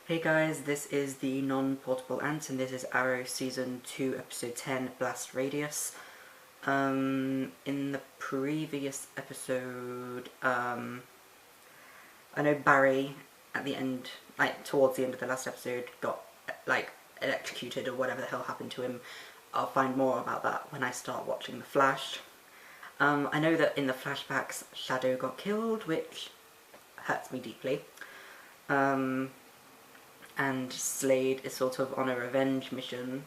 Hey guys, this is the non-portable ant and this is Arrow Season 2 Episode 10, Blast Radius. In the previous episode, I know Barry at the end, towards the end of the last episode, got electrocuted or whatever the hell happened to him. I'll find more about that when I start watching The Flash. I know that in the flashbacks Shadow got killed, which hurts me deeply. And Slade is sort of on a revenge mission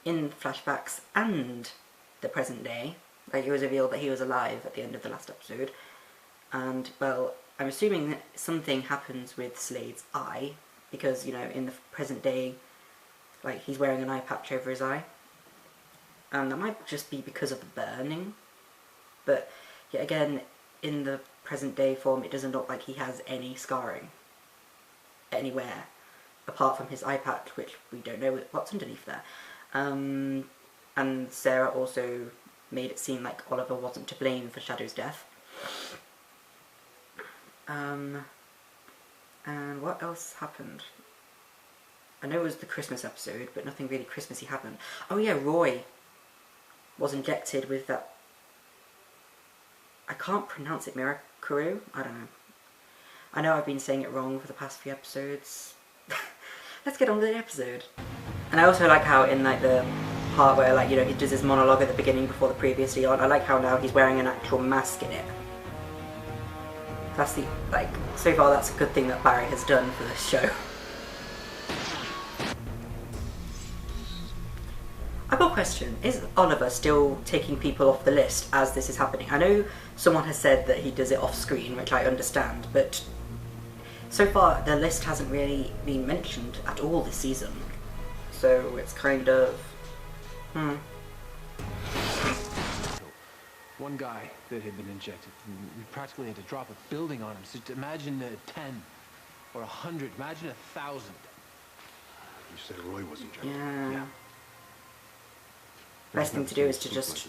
in flashbacks and the present day. It was revealed that he was alive at the end of the last episode. And, well, I'm assuming that something happens with Slade's eye, because, you know, in the present day, he's wearing an eye patch over his eye. And that might just be because of the burning. But, yet again, in the present day form, it doesn't look like he has any scarring anywhere apart from his eye patch, which we don't know what's underneath there. And Sarah also made it seem like Oliver wasn't to blame for Shadow's death. And what else happened? I know it was the Christmas episode, but nothing really Christmassy happened. Oh yeah, Roy was injected with that... I can't pronounce it, Mirakuru? I don't know. I know I've been saying it wrong for the past few episodes. Let's get on with the episode. And I also like how in the part where he does his monologue at the beginning before the previously on, I like how now he's wearing an actual mask in it. That's so far that's a good thing that Barry has done for this show. I've got a question. Is Oliver still taking people off the list as this is happening? I know someone has said that he does it off screen, which I understand, but so far the list hasn't really been mentioned at all this season. So it's kind of... One guy that had been injected, we practically had to drop a building on him. So imagine 10 or 100, imagine 1,000. You said Roy was injected. Yeah. Best thing to do is to just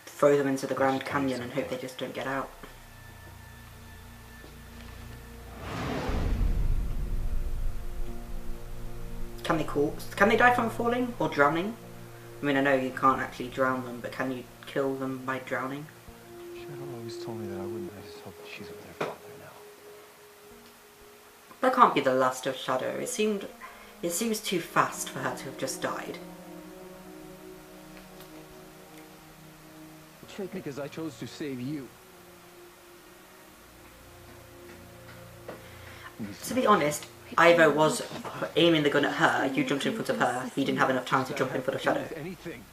throw them into the Grand Canyon and hope they just don't get out. Can they die from falling or drowning? I mean, I know you can't actually drown them, but can you kill them by drowning? Shadow always told me that I wouldn't. I just hope that she's with her father now. That can't be the last of Shadow. It seems too fast for her to have just died. Because I chose to save you. To be honest, Ivo was aiming the gun at her, you jumped in front of her, he didn't have enough time to jump in front of Shadow. Anything.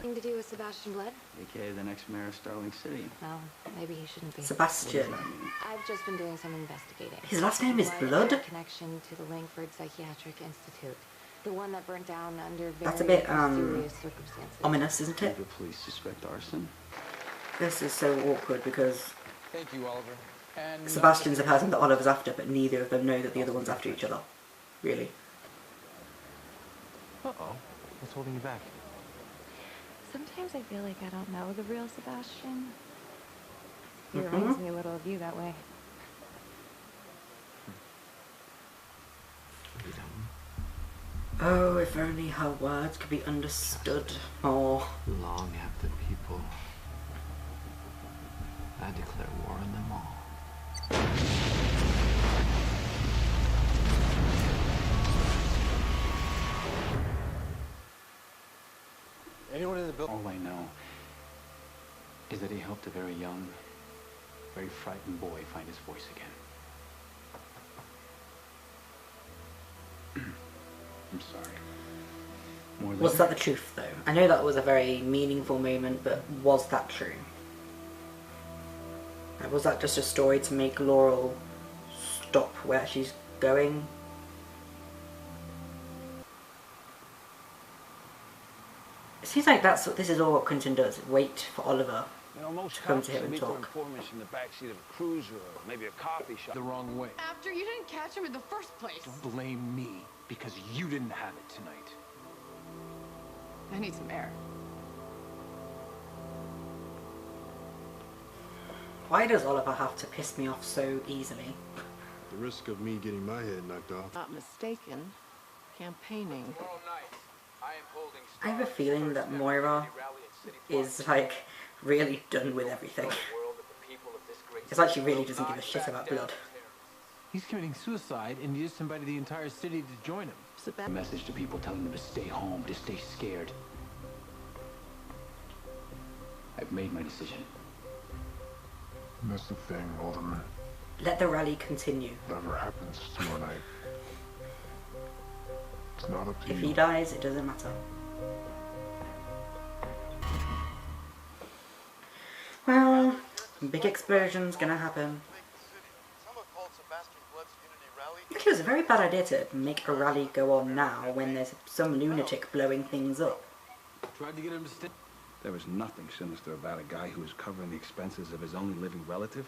Thing to do with Sebastian Blood? AKA the next mayor of Starling City. Well, maybe he shouldn't be. Sebastian. I've just been doing some investigating. His last name is Blood? Connection to the Langford Psychiatric Institute. The one that burnt down under very That's a bit, mysterious circumstances. ominous, isn't it? The police suspect arson. This is so awkward because Thank you, Oliver. And Sebastian's the person that Oliver's after, but neither of them know that the other one's after each other. Really. Uh-oh. What's holding you back? Sometimes I feel like I don't know the real Sebastian. He reminds me a little of you that way. Oh, if only her words could be understood more. Long after people, I declare war on them all. Anyone in the building? All I know is that he helped a very young, very frightened boy find his voice again. I'm sorry. Was that the truth, though? I know that was a very meaningful moment, but was that true? Was that just a story to make Laurel stop where she's going? It seems like this is all what Quentin does, wait for Oliver to come to him and talk. Informants in the backseat of a cruiser or maybe a coffee shop. The wrong way. After you didn't catch him in the first place. Don't blame me because you didn't have it tonight. I need some air. Why does Oliver have to piss me off so easily? the risk of me getting my head knocked off. Not mistaken, campaigning. I have a feeling that Moira is like really done with everything. It's like she really doesn't give a shit about blood. He's committing suicide and he just invited the entire city to join him. A message to people telling them to stay home, to stay scared. I've made my decision. And that's the thing, Alderman. Let the rally continue. Whatever happens tomorrow night, it's not up to If you. he dies, it doesn't matter. Well, big explosion's gonna happen. Actually, it was a very bad idea to make a rally go on now when there's some lunatic blowing things up. Tried to get him to stay. There was nothing sinister about a guy who was covering the expenses of his only living relative.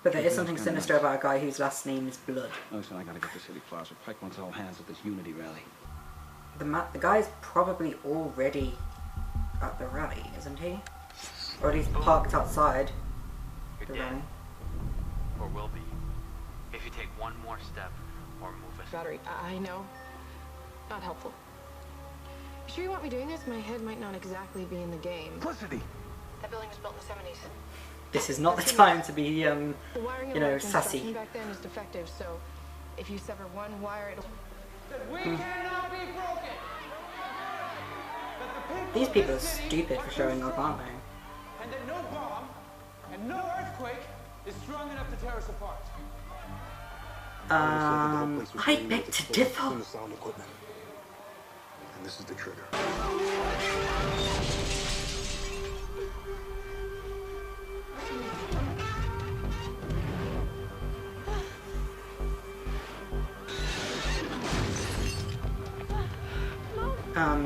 But there is something sinister about a guy whose last name is Blood. Listen, I gotta get to City Plaza. Pike wants all hands at this unity rally. The guy's probably already at the rally, isn't he? Or at least parked outside You're the dead. rally. Or will be. If you take one more step or move it. Battery, I know. Not helpful. You sure you want me doing this? My head might not exactly be in the game. Felicity! That building was built in the 70s. This is not the time to be, The wiring you know, of construction sassy. back then is defective, so if you sever one wire, it'll... We cannot be broken! These people are stupid for showing up, aren't they? And that no bomb and no earthquake is strong enough to tear us apart. I beg to differ. Sound equipment. And this is the trigger.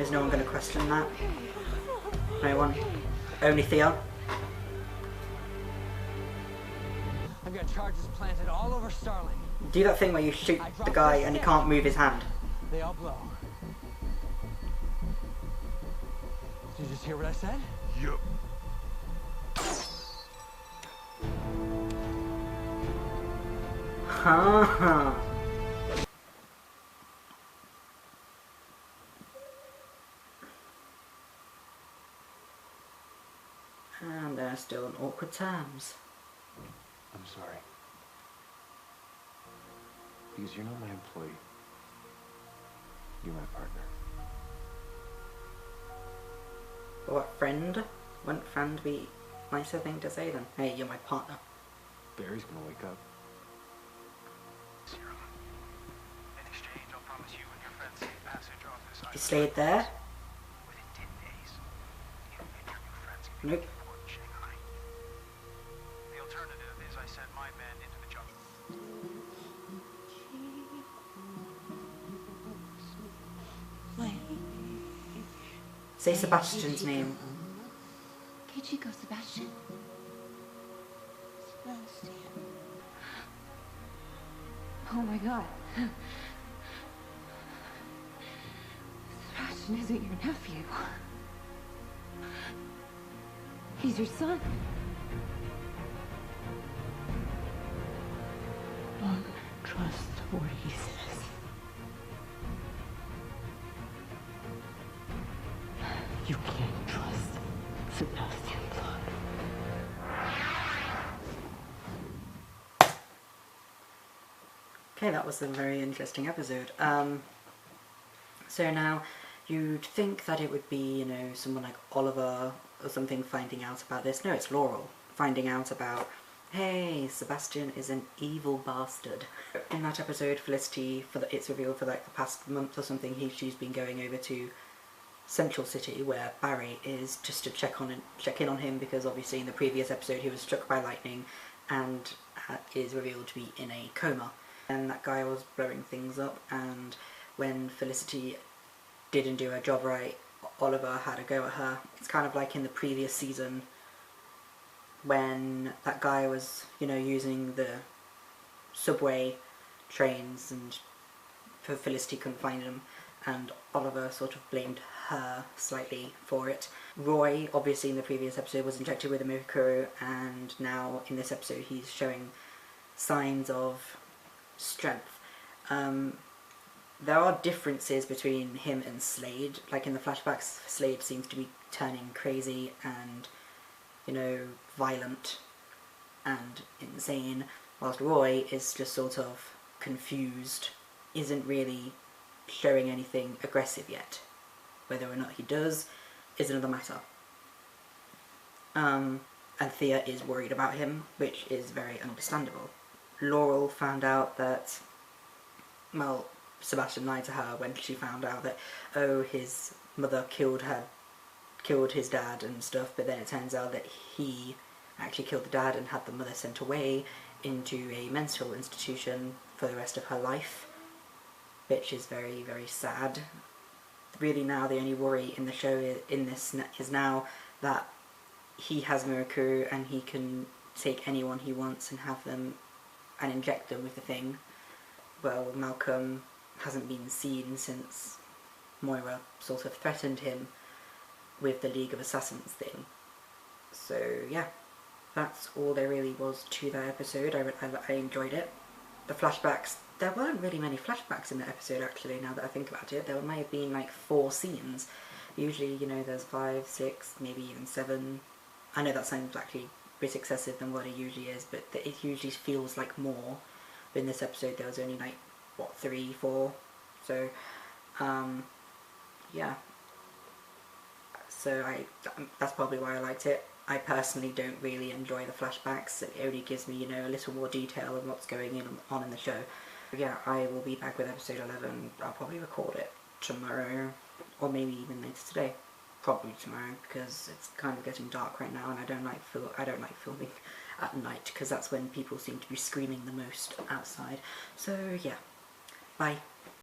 Is no one going to question that? No one? Only Theo? I've got charges planted all over Starling. Do that thing where you shoot the guy and he can't move his hand. They all blow. Did you just hear what I said? Yup. Ha. And they're still on awkward terms. I'm sorry. Because you're not my employee. You're my partner. But what, friend? Wouldn't friend be a nicer thing to say then? Hey, you're my partner. Barry's gonna wake up. In exchange, I'll promise you and your friends safe passage off this You stayed there? within 10 days. You and your new friends can Nope. report in Shanghai. The alternative is I send my men into the jungle. Say Sebastian's name. Kichiko Sebastian. Oh my god. Sebastian isn't your nephew. He's your son. Don't trust what he says. You can't trust Sebastian Blood. Okay, that was a very interesting episode. So now, you'd think that it would be, you know, someone like Oliver or something finding out about this. No, it's Laurel finding out about, hey, Sebastian is an evil bastard. In that episode, Felicity, it's revealed for like the past month or something, she's been going over to Central City, where Barry is, just to check in on him, because obviously in the previous episode he was struck by lightning and is revealed to be in a coma. And that guy was blowing things up, and when Felicity didn't do her job right, Oliver had a go at her. It's kind of like in the previous season when that guy was, you know, using the subway trains and Felicity couldn't find him, and Oliver sort of blamed her slightly for it. Roy, obviously in the previous episode, was injected with a Mercuru, and now in this episode he's showing signs of strength. There are differences between him and Slade. Like in the flashbacks, Slade seems to be turning crazy and, you know, violent and insane, whilst Roy is just sort of confused, isn't really showing anything aggressive yet. Whether or not he does is another matter. And Thea is worried about him, which is very understandable. Laurel found out that, well, Sebastian lied to her when she found out that, oh, his mother killed his dad and stuff, but then it turns out that he actually killed the dad and had the mother sent away into a mental institution for the rest of her life, which is very, very sad. Really now the only worry in the show is now that he has Miraku and he can take anyone he wants and have them and inject them with the thing. Well, Malcolm hasn't been seen since Moira sort of threatened him with the League of Assassins thing. So yeah, that's all there really was to that episode. I enjoyed it. The flashbacks, there weren't really many flashbacks in that episode actually, now that I think about it. There might have been like 4 scenes. Usually, you know, there's 5, 6, maybe even 7. I know that sounds actually a bit excessive than what it usually is, but it usually feels like more. But in this episode there was only like, what, 3, 4? So, yeah. So that's probably why I liked it. I personally don't really enjoy the flashbacks. It only gives me, you know, a little more detail of what's going on in the show. But yeah, I will be back with episode 11. I'll probably record it tomorrow, or maybe even later today. Probably tomorrow, because it's kind of getting dark right now, and I don't like filming at night, because that's when people seem to be screaming the most outside. So yeah, bye.